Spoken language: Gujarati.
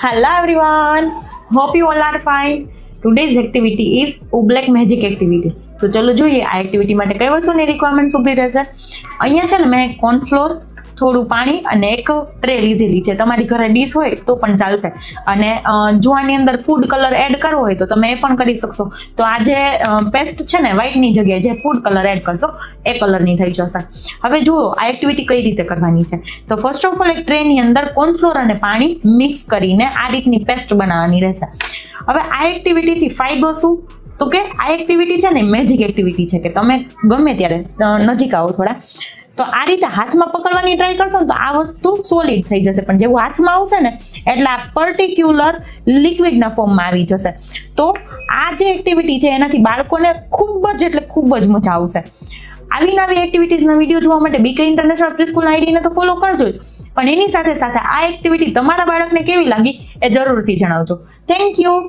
Hello everyone, hope you all are fine. Today's activity is Oobleck Magic Activity. તો ચલો જોઈએ આ એક્ટિવિટી માટે કઈ વસ્તુની રિક્વાયરમેન્ટ ઊભી રહેશે. અહીંયા છે ને મેં કોર્નફ્લોર, થોડું પાણી અને એક ટ્રે લીધેલી છે. તમારી ઘરે ડીશ હોય તો પણ ચાલશે. અને જો આની અંદર ફૂડ કલર એડ કરવો હોય તો તમે એ પણ કરી શકશો. તો આ જે પેસ્ટ છે ને વ્હાઇટની જગ્યાએ જે ફૂડ કલર એડ કરશો એ કલરની થઈ જશે. હવે જુઓ આ એક્ટિવિટી કઈ રીતે કરવાની છે. તો ફર્સ્ટ ઓફ ઓલ એક ટ્રેની અંદર કોર્નફ્લોર અને પાણી મિક્સ કરીને આ રીતની પેસ્ટ બનાવવાની રહેશે. હવે આ એક્ટિવિટીથી ફાયદો શું? તો કે આ એક્ટિવિટી છે ને મેજિક એક્ટિવિટી છે કે તમે ગમે ત્યારે નજીક આવો થોડા તો આ રીતે હાથમાં પકડવાની ટ્રાય કરશો ને તો આ વસ્તુ સોલિડ થઈ જશે, પણ જેવું હાથમાં આવશે ને એટલે આ પર્ટિક્યુલર લિક્વિડના ફોર્મમાં આવી જશે. તો આ જે એક્ટિવિટી છે એનાથી બાળકોને ખૂબ જ એટલે ખૂબ જ મજા આવશે. આવી નવી એક્ટિવિટીઝના વિડીયો જોવા માટે બીકે ઇન્ટરનેશનલ પ્રીસ્કૂલ આઈડીને તો ફોલો કરજો જ, પણ એની સાથે સાથે આ એક્ટિવિટી તમારા બાળકને કેવી લાગી એ જરૂરથી જણાવજો. Thank you.